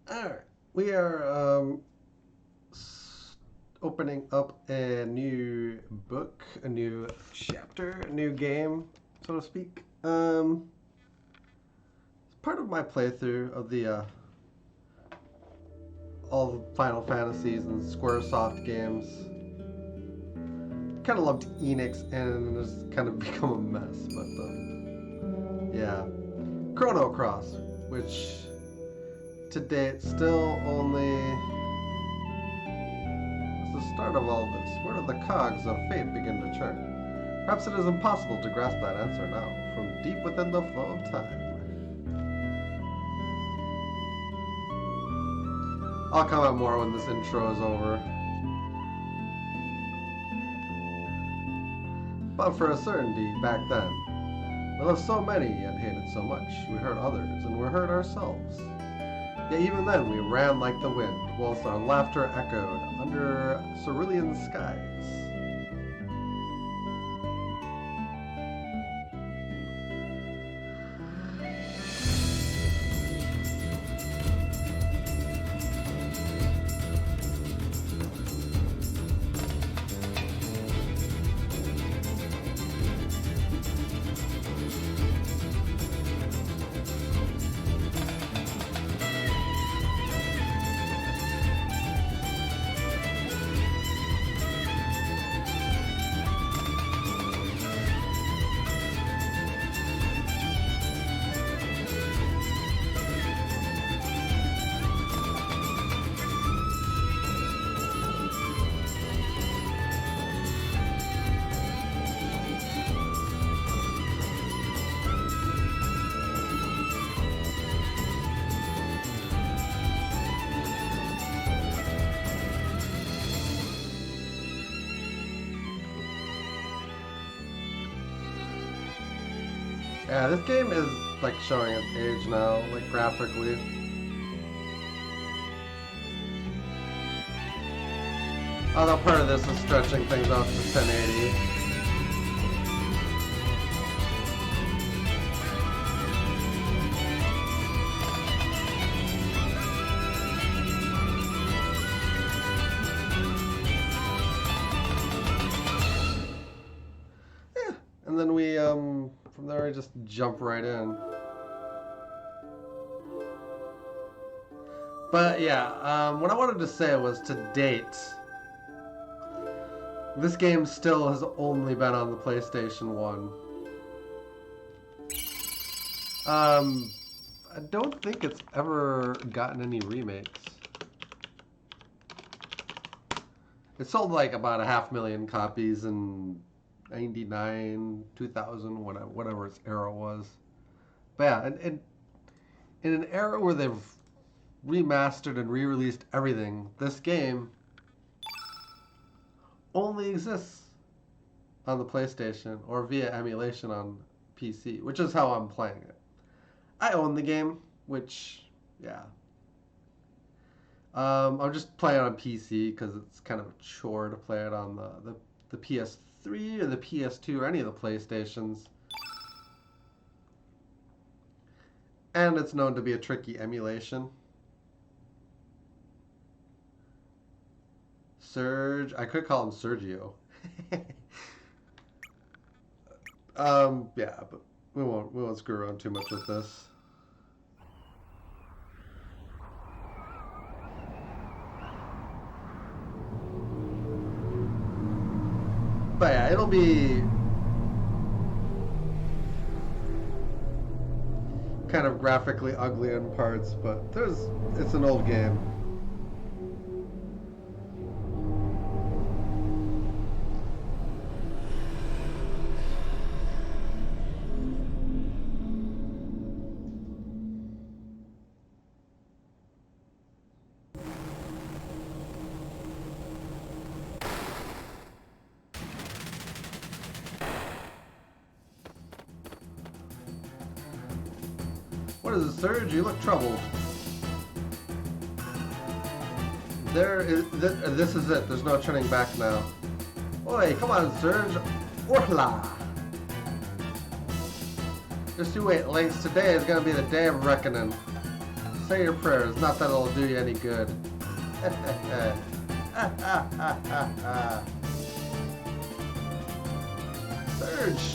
Alright, we are opening up a new book, a new chapter, a new game, so to speak. It's part of my playthrough of the all the Final Fantasies and Squaresoft games. Kind of loved Enix, and it's kind of become a mess, but yeah, Chrono Cross, which to date still only the start of all this. Where do the cogs of fate begin to turn? Perhaps it is impossible to grasp that answer now, from deep within the flow of time. I'll comment more when this intro is over. But for a certainty, back then, we loved so many and hated so much, we hurt others and we hurt ourselves. Yet even then we ran like the wind, whilst our laughter echoed under cerulean skies. Yeah, this game is like showing its age now, like graphically. Although part of this is stretching things out to 1080. Yeah, and then we from there we just jump right in. But yeah, what I wanted to say was to date, this game still has only been on the PlayStation 1. I don't think it's ever gotten any remakes. It sold like about 500,000 copies in 99, 2000, whatever its era was. But yeah, and in an era where they've remastered and re-released everything, this game only exists on the PlayStation or via emulation on PC, which is how I'm playing it. I own the game, which, yeah. I'm just playing on PC because it's kind of a chore to play it on the PS3 or the PS2 or any of the PlayStations. And it's known to be a tricky emulation. Serge, I could call him Sergio. Yeah, but we won't screw around too much with this. But yeah, it'll be kind of graphically ugly in parts, but it's an old game. What is it, Serge? You look troubled. This is it. There's no turning back now. Oi, come on, Serge. Orla! Just you wait, Lynx. Today is gonna be the day of reckoning. Say your prayers. Not that it'll do you any good. Surge!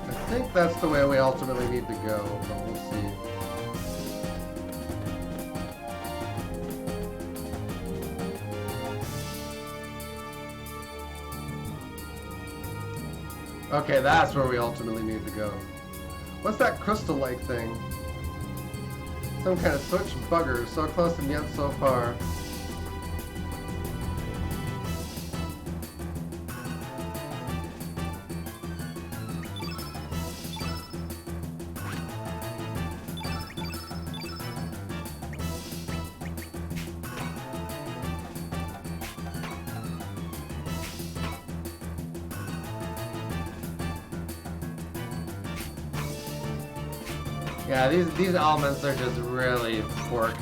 I think that's the way we ultimately need to go, but we'll see. Okay, that's where we ultimately need to go. What's that crystal-like thing? Some kind of switch bugger, so close and yet so far. Yeah, these elements are just really forked.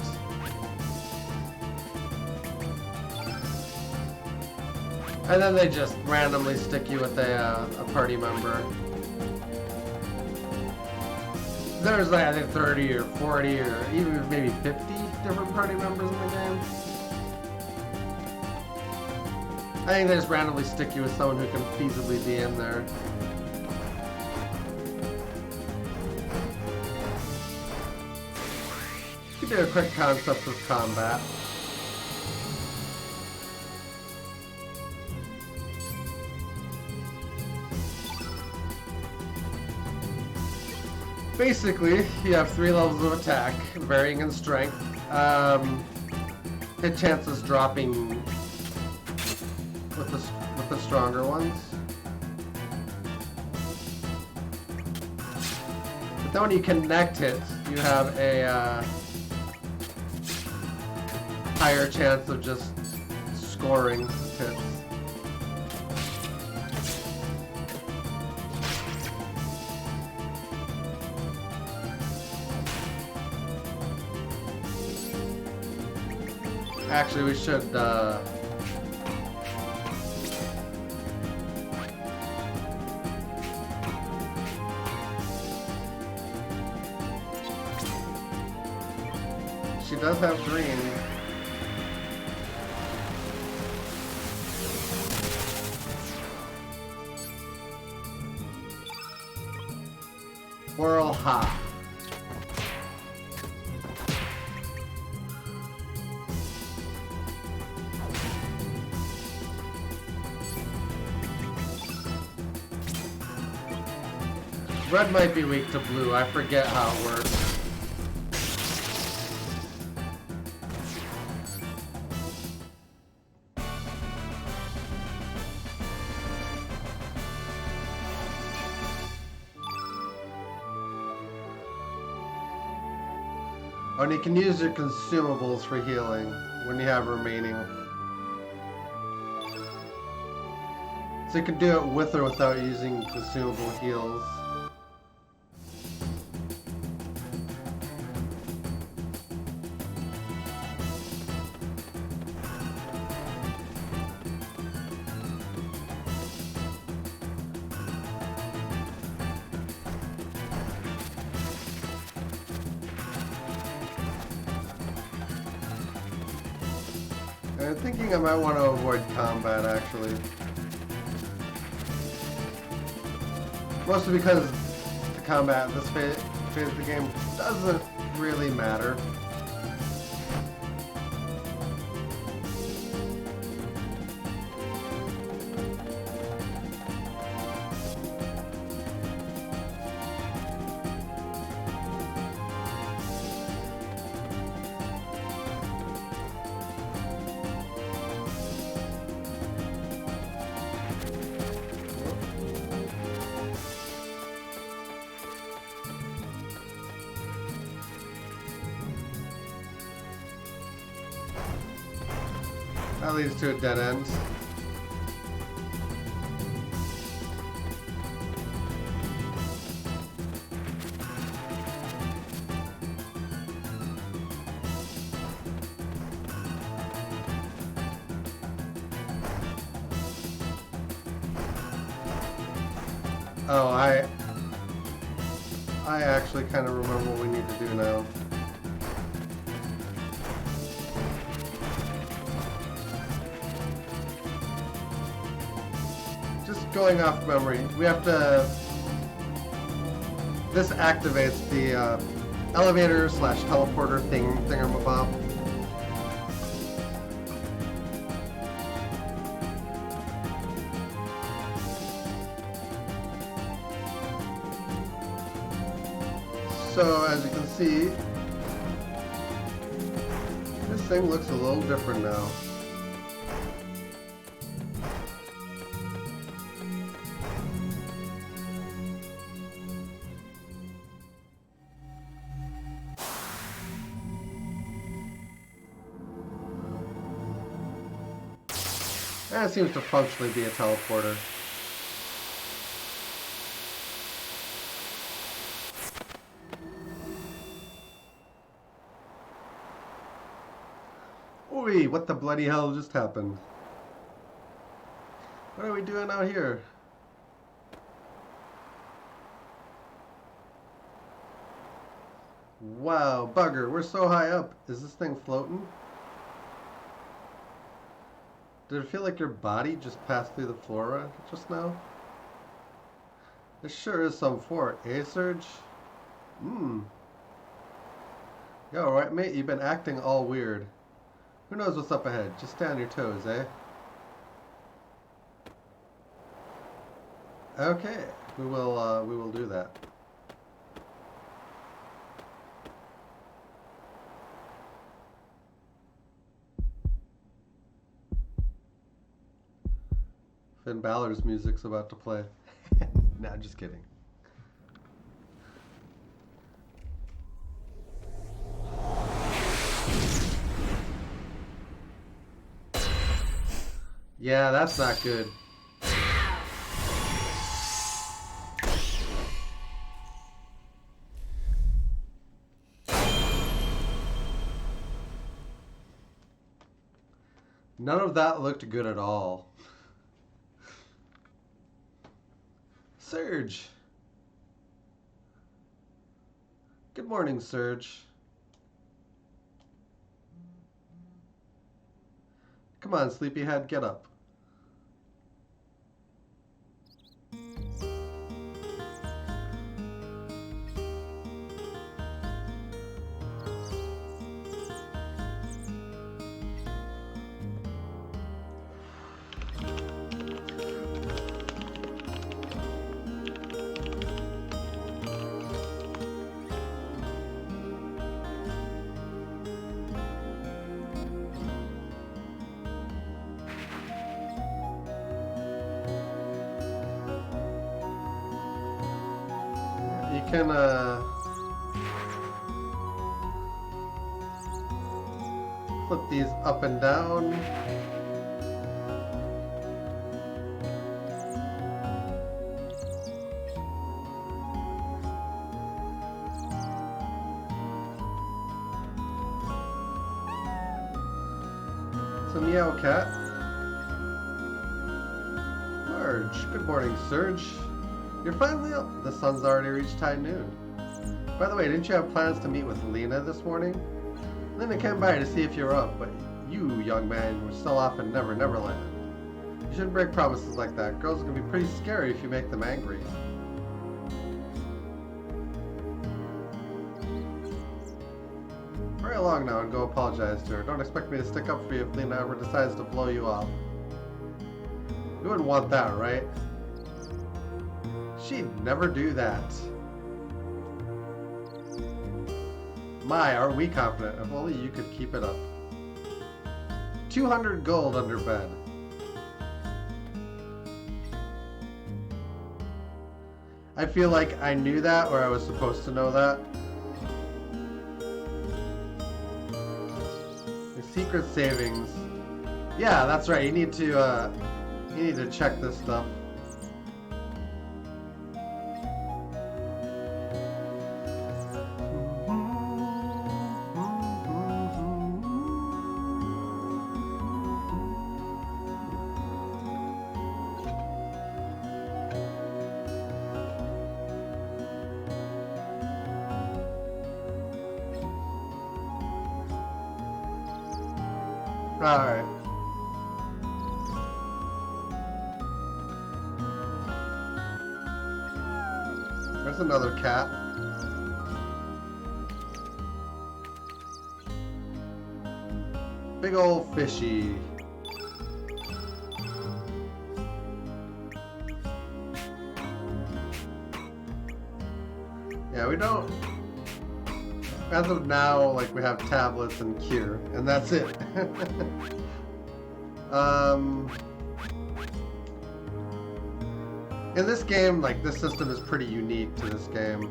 And then they just randomly stick you with a party member. There's like, I think 30 or 40 or even maybe 50 different party members in the game. I think they just randomly stick you with someone who can feasibly be in there. Do a quick concept of combat. Basically, you have 3 levels of attack, varying in strength. Hit chances dropping with the stronger ones. But then when you connect hits, you have a higher chance of just scoring hits. Actually, we should she does have green. Whirl hop. Red might be weak to blue. I forget how it works. Oh, and you can use your consumables for healing when you have remaining. So you can do it with or without using consumable heals. I'm thinking I might want to avoid combat, actually. Mostly because the combat in this phase of the game doesn't really matter. That leads to a dead end. Oh, I actually kind of remember what we need to do now. Just going off memory, we have to. This activates the elevator / teleporter thingamabob. So as you can see, this thing looks a little different now. And it seems to functionally be a teleporter. Oi, what the bloody hell just happened? What are we doing out here? Wow, bugger, we're so high up. Is this thing floating? Did it feel like your body just passed through the flora just now? This sure is some fort, eh, Surge? Yo, right, mate, you've been acting all weird. Who knows what's up ahead? Just stay on your toes, eh? Okay, we will do that. Finn Balor's music's about to play. Nah, just kidding. Yeah, that's not good. None of that looked good at all. Surge! Good morning, Surge. Come on, sleepyhead, get up. You can, flip these up and down. It's a meow cat. Marge, good morning, Surge. You're finally up. The sun's already reached high noon. By the way, didn't you have plans to meet with Lena this morning? Lena came by to see if you're up, but you, young man, were still off in Neverland. You shouldn't break promises like that. Girls can be pretty scary if you make them angry. Hurry along now and go apologize to her. Don't expect me to stick up for you if Lena ever decides to blow you off. You wouldn't want that, right? She'd never do that. My, aren't we confident? If only you could keep it up. 200 gold under bed. I feel like I knew that, or I was supposed to know that. The secret savings. Yeah, that's right. You need to check this stuff. Alright. There's another cat. Big old fishy. Yeah, we don't... As of now, like, we have tablets and cure, and that's it. In this game, like, this system is pretty unique to this game.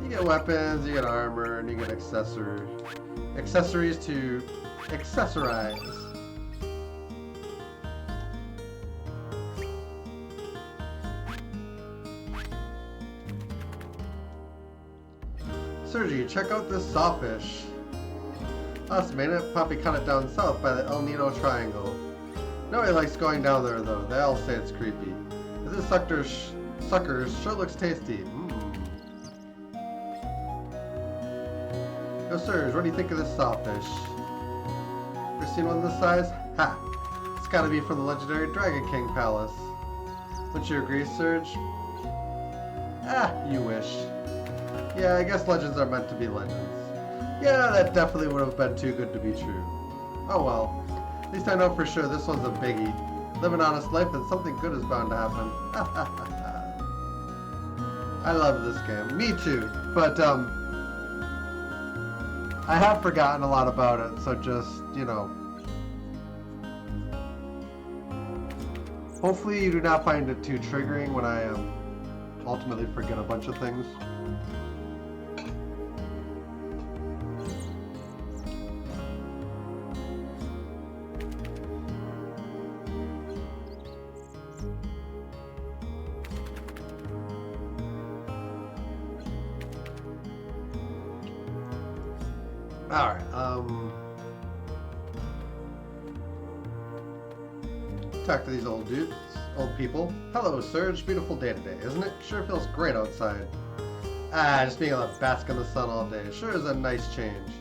You get weapons, you get armor, and you get accessories to accessorize. Sergi, check out this sawfish. Awesome, ain't it? Poppy caught it down south by the El Nido Triangle. Nobody likes going down there, though. They all say it's creepy. But this sucker sure looks tasty. Yo, Serge, what do you think of this sawfish? Ever seen one this size? Ha! It's gotta be from the legendary Dragon King Palace. Wouldn't you agree, Serge? Ah, you wish. Yeah, I guess legends are meant to be legends. Yeah, that definitely would have been too good to be true. Oh well. At least I know for sure this one's a biggie. Live an honest life and something good is bound to happen. I love this game. Me too. But, I have forgotten a lot about it, so just, you know. Hopefully you do not find it too triggering when I ultimately forget a bunch of things. Alright, talk to these old people. Hello, Serge. Beautiful day today, isn't it? Sure feels great outside. Ah, just being able to bask in the sun all day. Sure is a nice change.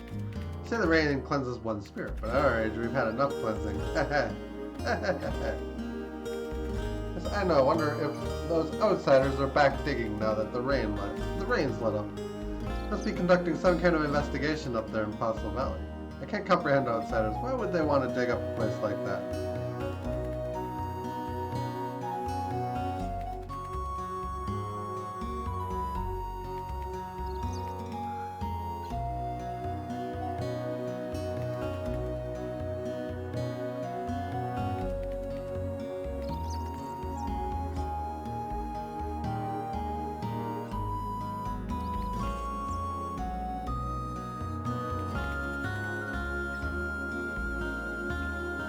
Say the rain cleanses one's spirit, but at our age, we've had enough cleansing. Yes, I know. I wonder if those outsiders are back digging now that the rain's let up. Must be conducting some kind of investigation up there in Fossil Valley. I can't comprehend outsiders. Why would they want to dig up a place like that?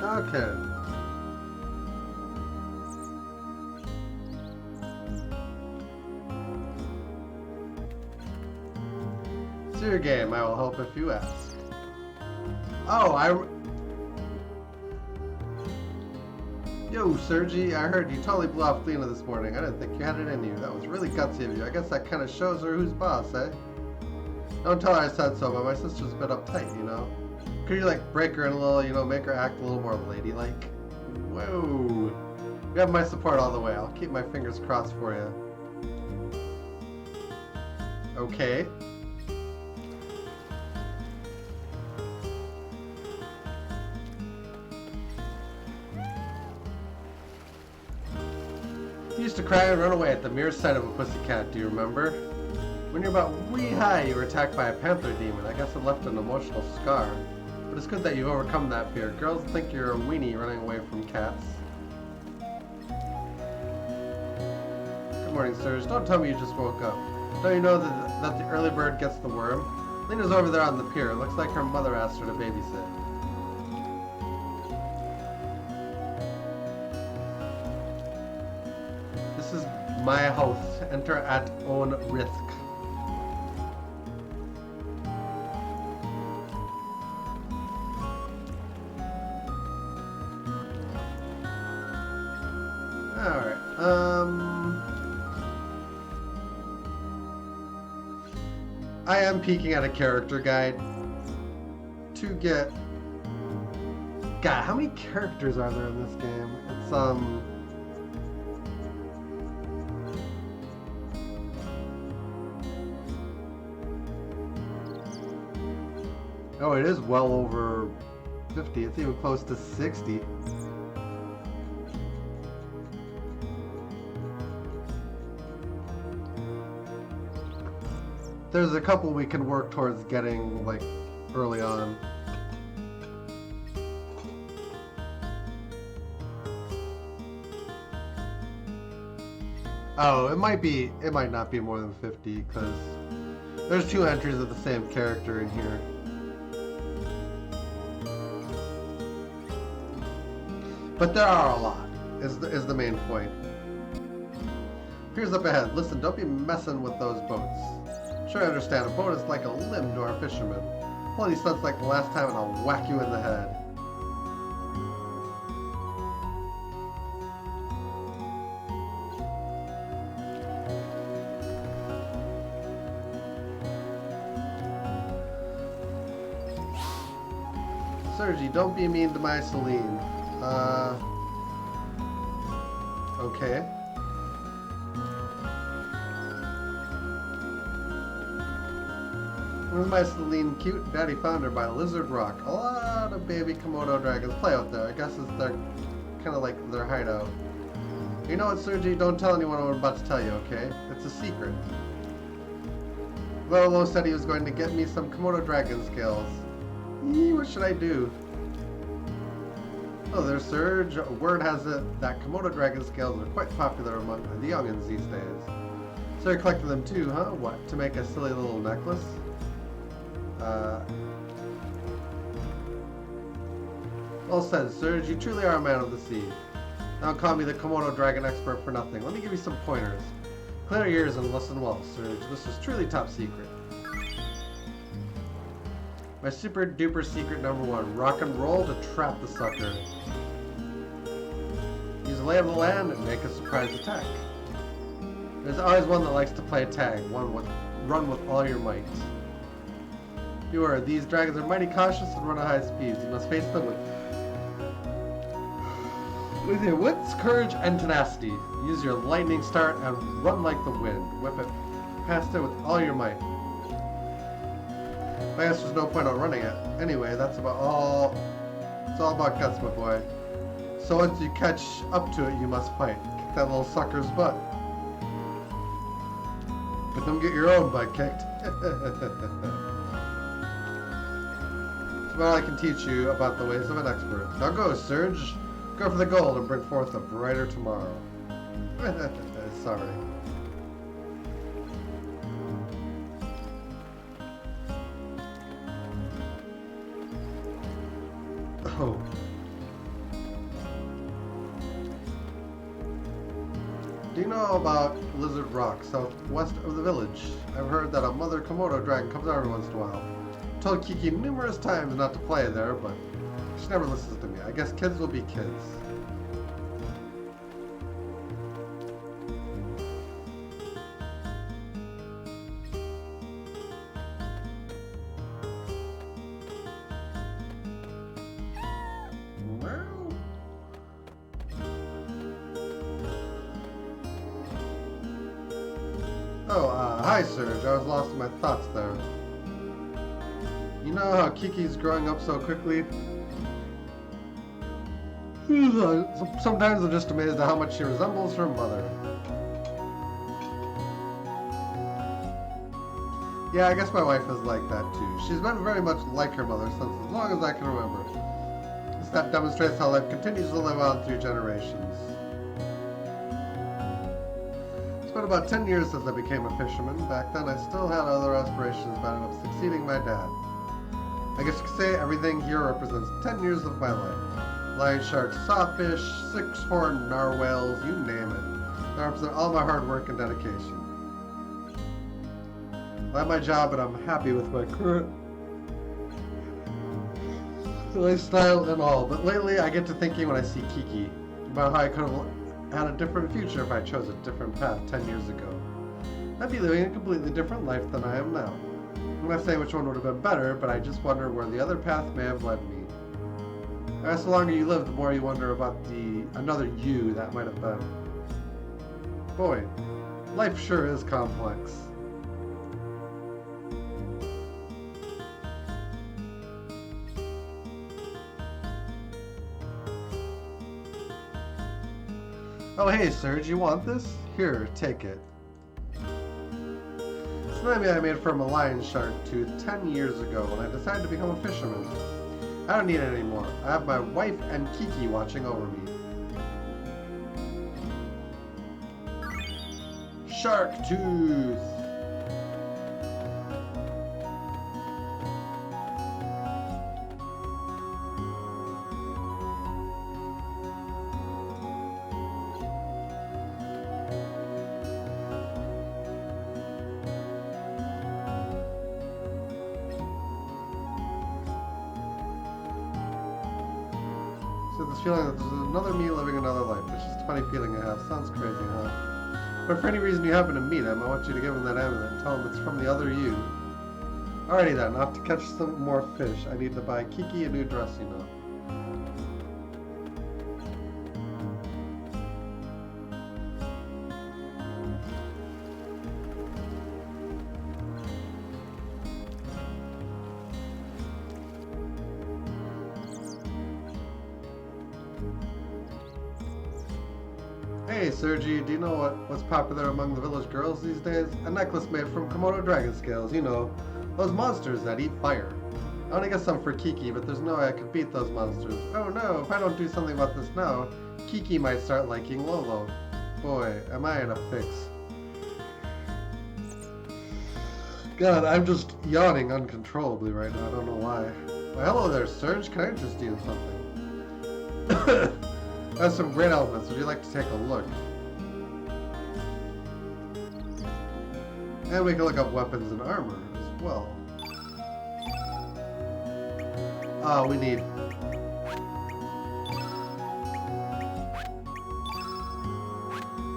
Okay. It's your game. I will help if you ask. Oh, Yo, Sergi, I heard you totally blew off Lena this morning. I didn't think you had it in you. That was really gutsy of you. I guess that kind of shows her who's boss, eh? Don't tell her I said so, but my sister's a bit uptight, you know? Could you, like, break her in a little, you know, make her act a little more ladylike? Whoa. You have my support all the way. I'll keep my fingers crossed for you. Okay. You used to cry and run away at the mere sight of a pussycat, do you remember? When you're about wee high, you were attacked by a panther demon. I guess it left an emotional scar. But it's good that you've overcome that fear. Girls think you're a weenie running away from cats. Good morning, sirs. Don't tell me you just woke up. Don't you know that the early bird gets the worm? Lena's over there on the pier. Looks like her mother asked her to babysit. This is my house. Enter at own risk. Alright, I am peeking at a character guide to get... God, how many characters are there in this game? It's, oh, it is well over 50. It's even close to 60. There's a couple we can work towards getting, like, early on. Oh, it might not be more than 50, because there's 2 entries of the same character in here. But there are a lot, is the main point. Here's up ahead. Listen, don't be messing with those boats. Sure, I understand. A boat is like a limb to our fishermen. Pull any stunts like the last time and I'll whack you in the head. Sergi, don't be mean to my Celine. Okay. Where's my Celine cute? Daddy found her by Lizard Rock. A lot of baby Komodo dragons play out there. I guess it's their kind of like their hideout. You know what, Sergi? Don't tell anyone what I'm about to tell you, okay? It's a secret. Lolo said he was going to get me some Komodo dragon scales. Eee, what should I do? Oh, there's Serge. Word has it that Komodo dragon scales are quite popular among the youngins these days. So you collected them too, huh? What, to make a silly little necklace? Well said, Serge. You truly are a man of the sea. Don't call me the Komodo dragon expert for nothing. Let me give you some pointers. Clear your ears and listen well, Serge. This is truly top secret. My super duper secret number 1. Rock and roll to trap the sucker. Use a lay of the land and make a surprise attack. There's always one that likes to play tag. Run with all your might. Beware, these dragons are mighty cautious and run at high speeds. You must face them with your wits, courage, and tenacity. Use your lightning start and run like the wind. Whip it past it with all your might. I guess there's no point on running it. Anyway, that's about all. It's all about guts, my boy. So once you catch up to it, you must fight. Kick that little sucker's butt. But don't get your own butt kicked. It's about all I can teach you about the ways of an expert. Now go, Serge. Go for the gold and bring forth a brighter tomorrow. Sorry. Oh. Do you know about Lizard Rock, southwest of the village? I've heard that a mother Komodo dragon comes out every once in a while. I told Kiki numerous times not to play there, but she never listens to me. I guess kids will be kids. Hi, Serge. I was lost in my thoughts there. You know how Kiki's growing up so quickly? Sometimes I'm just amazed at how much she resembles her mother. Yeah, I guess my wife is like that too. She's been very much like her mother since as long as I can remember. That demonstrates how life continues to live on through generations. It's been about 10 years since I became a fisherman. Back then I still had other aspirations, but I ended up succeeding my dad. I guess you could say everything here represents 10 years of my life. Lion sharks, sawfish, six-horned narwhals, you name it. They represent all my hard work and dedication. I like my job and I'm happy with my current lifestyle and all, but lately I get to thinking when I see Kiki about how I could have had a different future if I chose a different path 10 years ago. I'd be living a completely different life than I am now. I'm not saying which one would have been better, but I just wonder where the other path may have led me. I guess the longer you live, the more you wonder about another you that might have been. Boy, life sure is complex. Oh hey Serge, you want this? Here, take it. Slimy I made from a lion shark tooth 10 years ago when I decided to become a fisherman. I don't need it anymore. I have my wife and Kiki watching over me. Shark tooth! So this feeling that there's another me living another life. It's just a funny feeling I have. Sounds crazy, huh? But for any reason you happen to meet him, I want you to give him that amulet and tell him it's from the other you. Alrighty then, off to catch some more fish. I need to buy Kiki a new dress, you know. Hey Sergi, do you know what's popular among the village girls these days? A necklace made from Komodo dragon scales, you know, those monsters that eat fire. I want to get some for Kiki, but there's no way I could beat those monsters. Oh no, if I don't do something about this now, Kiki might start liking Lolo. Boy, am I in a fix. God, I'm just yawning uncontrollably right now, I don't know why. Well, hello there, Serge, can I interest you in something? That's some great elements. Would you like to take a look? And we can look up weapons and armor as well. Oh, we need...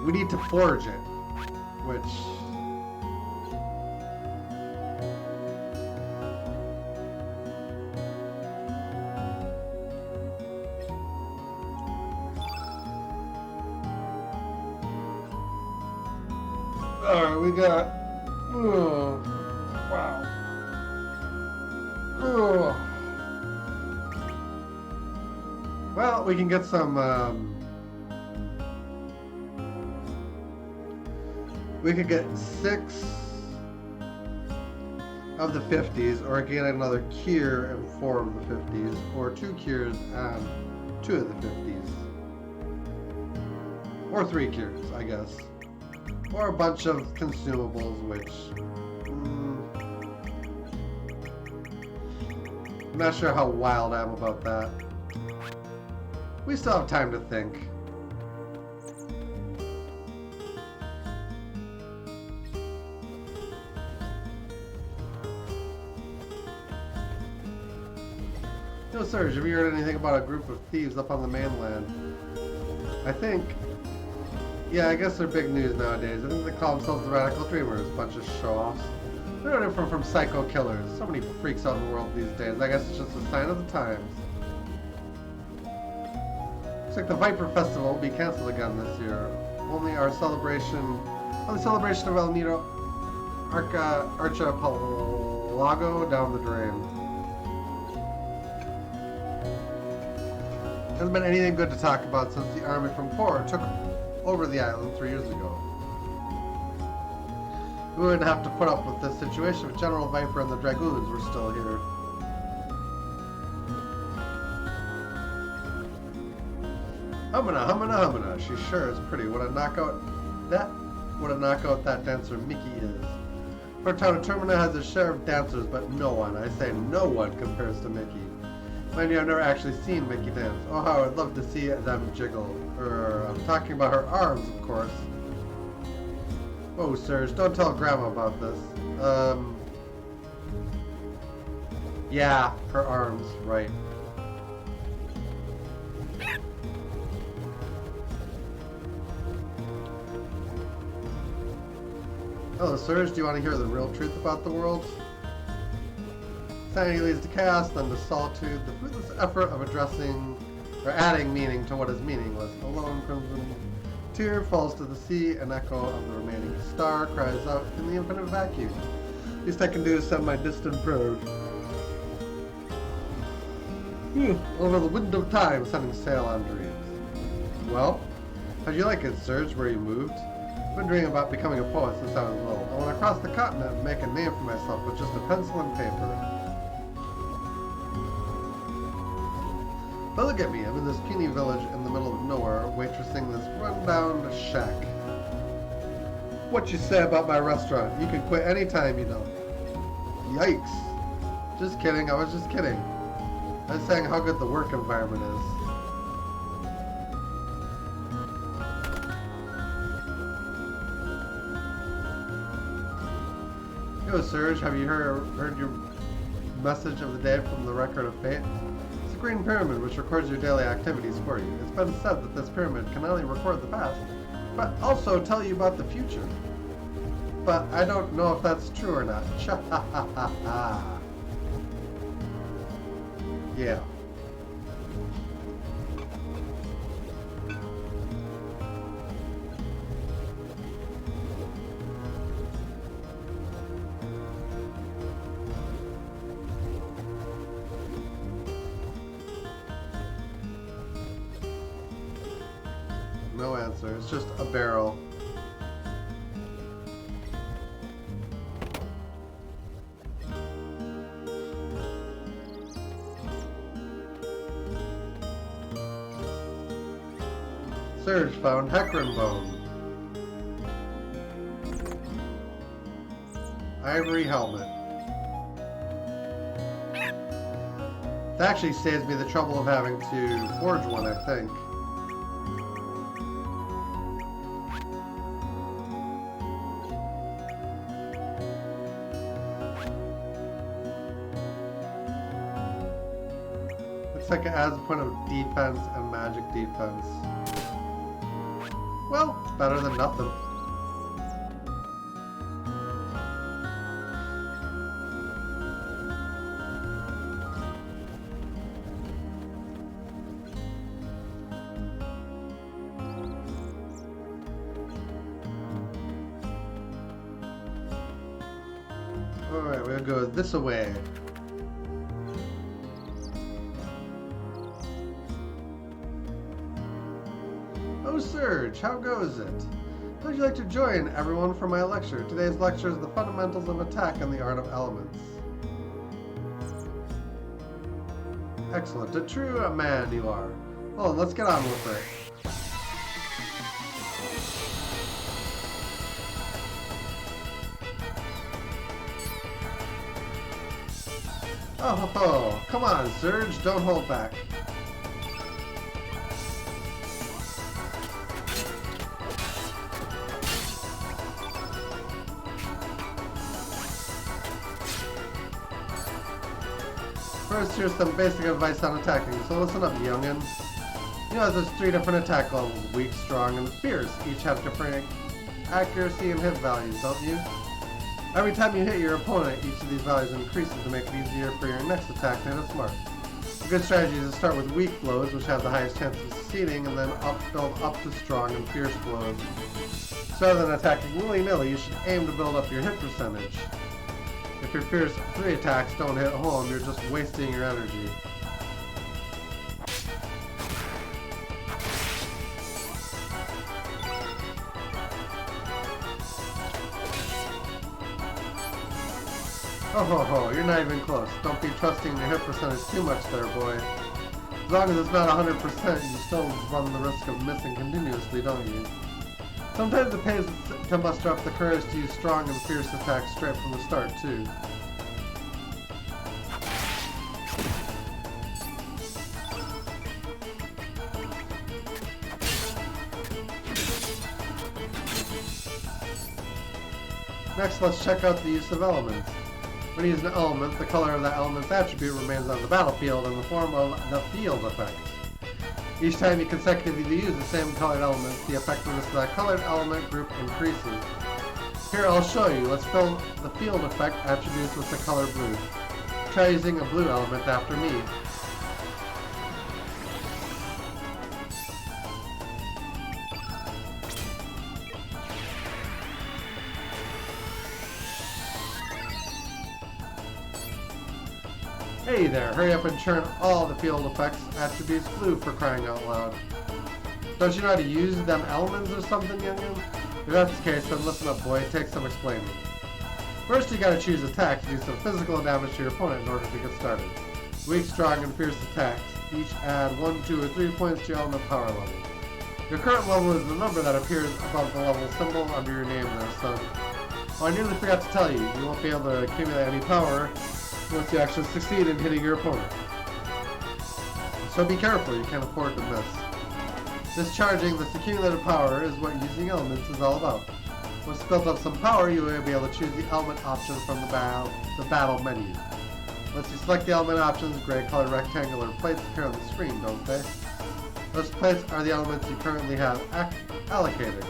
We need to forge it, which... Alright, we got... Oh, wow. Oh. Well, we can get some... we could get 6 of the 50s, or get another cure and 4 of the 50s, or 2 cures and 2 of the 50s. Or 3 cures, I guess. Or a bunch of consumables, which... I'm not sure how wild I am about that. We still have time to think. Yo, Serge, have you heard anything about a group of thieves up on the mainland? I think... Yeah, I guess they're big news nowadays. I think they call themselves the Radical Dreamers, a bunch of show-offs. They're no different from psycho killers. So many freaks out in the world these days. I guess it's just a sign of the times. Looks like the Viper Festival will be cancelled again this year. Only the celebration of El Nido Archipelago down the drain. Hasn't been anything good to talk about since the army from Kor took over the island 3 years ago. We wouldn't have to put up with this situation if General Viper and the Dragoons were still here. Humana, humana, humana. She sure is pretty. What a knockout that dancer Mickey is. Our town of Termina has a share of dancers, but no one, I say no one, compares to Mickey. Mind you, I've never actually seen Mickey dance. Oh, how I'd love to see them jiggle. I'm talking about her arms, of course. Oh, Serge, don't tell Grandma about this. Yeah, her arms, right. Hello, Serge, do you want to hear the real truth about the world? Sanity leads to chaos, then to solitude. The fruitless effort of addressing or adding meaning to what is meaningless. A lone crimson tear falls to the sea. An echo of the remaining star cries out in the infinite vacuum. Least I can do is send my distant prayers. Over the wind of time, setting sail on dreams. Well, how'd you like it, Serge, where you moved? I've been dreaming about becoming a poet since I was little. I want to cross the continent and make a name for myself with just a pencil and paper. But look at me, I'm in this puny village in the middle of nowhere, waitressing this run-down shack. What you say about my restaurant? You can quit anytime, you know. Yikes. Just kidding, I was just kidding. I was saying how good the work environment is. Yo, Serge, have you heard your message of the day from the Record of Fate? It's a green pyramid which records your daily activities for you. It's been said that this pyramid can not only record the past, but also tell you about the future. But I don't know if that's true or not. Cha-ha-ha-ha-ha. Yeah. No answer. It's just a barrel. Serge found Hecarim bone. Ivory helmet. That actually saves me the trouble of having to forge one, I think. Looks like it adds a point of defense and magic defense. Well, it's better than nothing. Alright, we'll go this way. Oh, Serge, how goes it? How'd you like to join everyone for my lecture? Today's lecture is the fundamentals of attack and the art of elements. Excellent, a true man you are. Oh, let's get on with it. Oh ho ho! Come on, Serge, don't hold back. First, here's some basic advice on attacking, so listen up, youngin. You know there's 3 different attack levels, weak, strong, and fierce. Each have different accuracy and hit values, don't you? Every time you hit your opponent, each of these values increases to make it easier for your next attack to hit smart. A good strategy is to start with weak blows, which have the highest chance of succeeding, and then build up to strong and fierce blows. So rather than attacking willy-nilly, you should aim to build up your hit percentage. If your fierce 3 attacks don't hit home, you're just wasting your energy. Oh ho ho, you're not even close. Don't be trusting your hit percentage too much there, boy. As long as it's not 100%, you still run the risk of missing continuously, don't you? Sometimes it pays to muster up the courage to use strong and fierce attacks straight from the start, too. Next, let's check out the use of elements. When you use an element, the color of that element's attribute remains on the battlefield in the form of the field effect. Each time you consecutively use the same colored element, the effectiveness of that colored element group increases. Here, I'll show you. Let's fill the field effect attributes with the color blue. try using a blue element after me. Hey there, hurry up and turn all the field effects attributes blue for crying out loud. Don't you know how to use them elements or something, youngin? If that's the case, then listen up, boy. It takes some explaining. First, you gotta choose attack to do some physical damage to your opponent in order to get started. Weak, strong, and fierce attacks each add 1, 2, or 3 points to your element power level. Your current level is the number that appears above the level symbol under your name there, son. Oh, I nearly forgot to tell you, you won't be able to accumulate any power once you actually succeed in hitting your opponent. So be careful, you can't afford to miss. Discharging this accumulated power is what using elements is all about. Once you build up some power, you will be able to choose the element options from the battle menu. Once you select the element options, gray colored rectangular plates appear on the screen, don't they? Those plates are the elements you currently have allocated.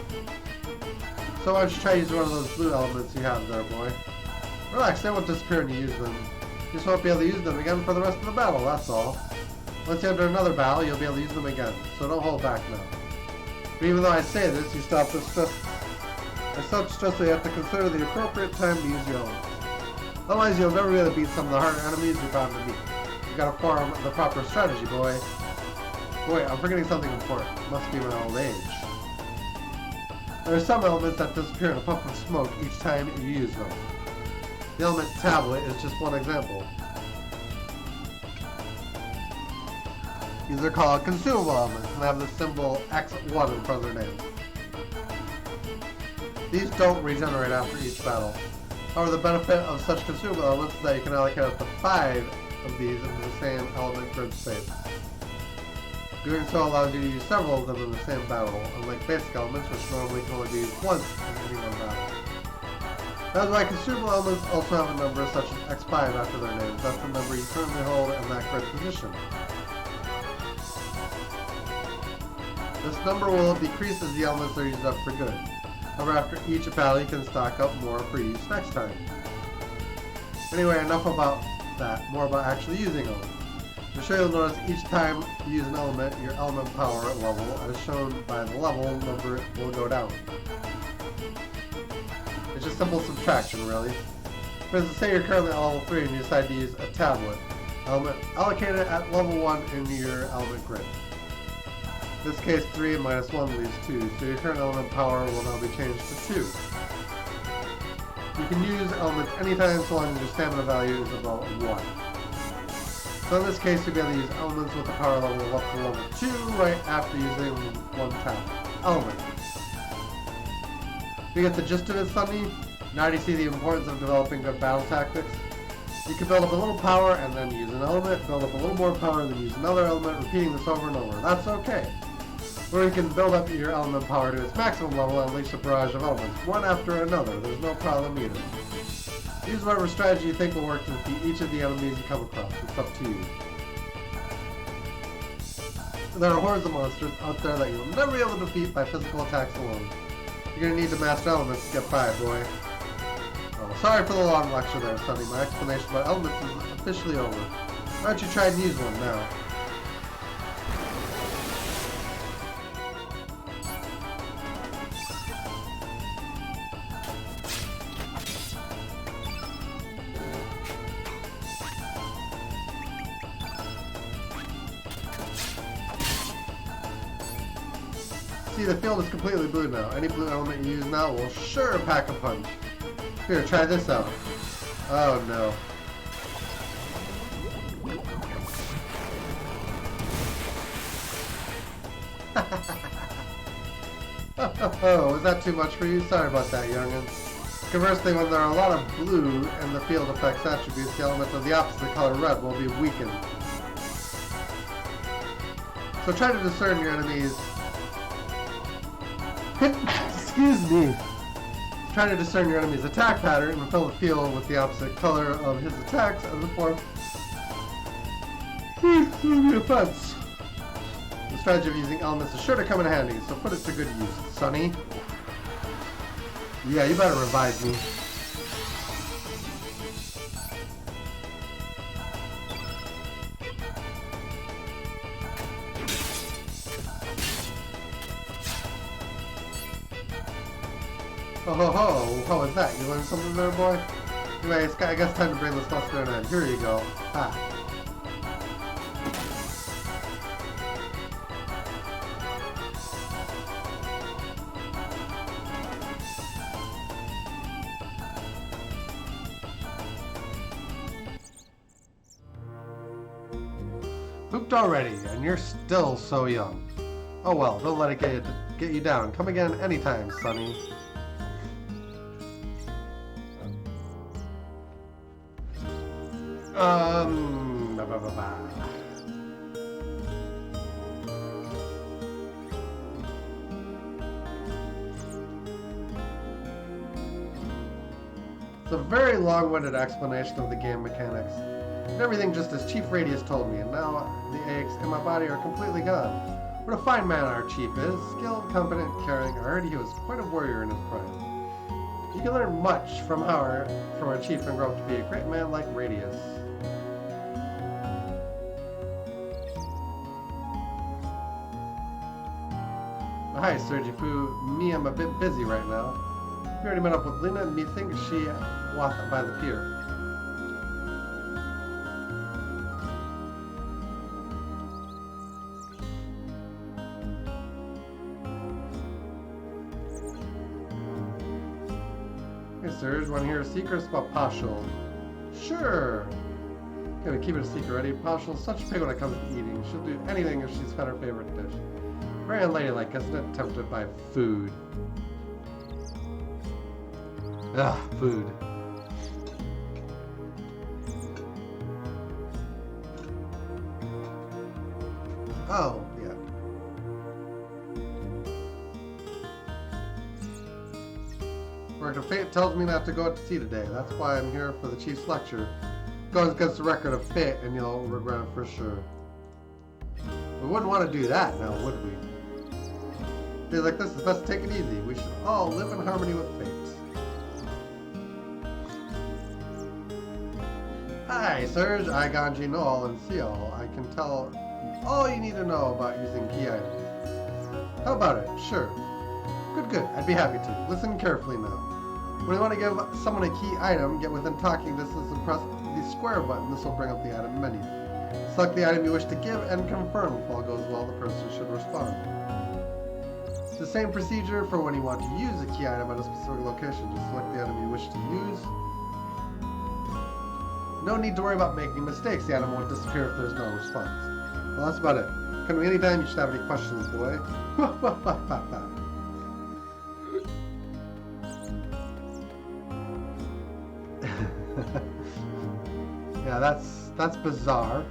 So why don't you try using one of those blue elements you have there, boy? Relax, they won't disappear when you use them. You just won't be able to use them again for the rest of the battle, that's all. Once you enter another battle, you'll be able to use them again, so don't hold back now. But even though I say this, you still have to stress that you have to consider the appropriate time to use your elements. Otherwise, you'll never be able to beat some of the harder enemies you're bound to meet. You gotta form the proper strategy, boy. Boy, I'm forgetting something important. Must be my old age. There are some elements that disappear in a puff of smoke each time you use them. The element tablet is just one example. These are called consumable elements and have the symbol X1 in front of their name. These don't regenerate after each battle. However, the benefit of such consumable elements is that you can allocate up to 5 of these into the same element grid space. Doing so allows you to use several of them in the same battle, unlike basic elements which normally can only be used once in any one battle. That's why consumable elements also have a number such as X5 after their names. That's the number you currently hold in that grid position. This number will decrease as the elements are used up for good. However, after each battle, you can stock up more for use next time. Anyway, enough about that. More about actually using them. I'm sure you'll notice each time you use an element, your element power level, as shown by the level number, will go down. It's just simple subtraction, really. For instance, say you're currently at level 3 and you decide to use a tablet. Element allocated at level 1 in your element grid. In this case, 3 minus 1 leaves 2, so your current element power will now be changed to 2. You can use elements anytime so long as your stamina value is about 1. So in this case, you'll be able to use elements with a power level of up to level 2 right after using one tablet. Element. You get the gist of it, Sunny? Now do you see the importance of developing good battle tactics? You can build up a little power and then use an element, build up a little more power and then use another element, repeating this over and over. That's okay. Or you can build up your element power to its maximum level and unleash a barrage of elements, one after another. There's no problem either. Use whatever strategy you think will work to defeat each of the enemies you come across. It's up to you. There are hordes of monsters out there that you'll never be able to defeat by physical attacks alone. You're going to need to master elements to get by, boy. Oh, sorry for the long lecture there, Sonny. My explanation about elements is officially over. Why don't you try and use one now? See, the field is completely blue now. Any blue element you use now will sure pack a punch. Here, try this out. Oh no. Oh, was that too much for you? Sorry about that, youngin. Conversely, when there are a lot of blue in the field effects attributes, the element of the opposite color, red, will be weakened. So try to discern your enemies. Excuse me. Try to discern your enemy's attack pattern and fill the field with the opposite color of his attacks as a form of defense. The strategy of using elements is sure to come in handy, so put it to good use, Sonny. Yeah, you better revive me. Oh ho ho! How was that? You learned something there, boy? Anyway, I guess time to bring this lesson to an end. Here you go. Ha! Hooked already, and you're still so young. Oh well, don't let it get you down. Come again anytime, Sonny. Ba, ba, ba, ba. It's a very long-winded explanation of the game mechanics. And everything just as Chief Radius told me, and now the aches in my body are completely gone. What a fine man our chief is, skilled, competent, caring. I heard he was quite a warrior in his prime. You can learn much from our chief and grow up to be a great man like Radius. Hi, Sergi Poo. Me, I'm a bit busy right now. We already met up with Lena, and methinks she walked by the pier. Hey, Serge, want to hear secrets about Pashul? Sure. Okay, we keep it a secret, ready? Pashul's such a pig when it comes to eating. She'll do anything if she's fed her favorite dish. Very unladylike, isn't it? Tempted by food. Ugh, food. Oh, yeah. Record of Fate tells me not to go out to sea today. That's why I'm here for the Chief's lecture. Goes against the record of Fate, and you'll regret it for sure. We wouldn't want to do that now, would we? Days like this, it's best to take it easy. We should all live in harmony with fate. Hi, Serge. I Ganji know all and see all. I can tell you all you need to know about using key items. How about it? Sure. Good. I'd be happy to. Listen carefully now. When you want to give someone a key item, get within talking distance and press the square button. This will bring up the item menu. Select the item you wish to give and confirm. If all goes well, the person should respond. It's the same procedure for when you want to use a key item at a specific location. Just select the item you wish to use. No need to worry about making mistakes. The item won't disappear if there's no response. Well, that's about it. Come to me anytime you should have any questions, boy. Yeah, that's bizarre.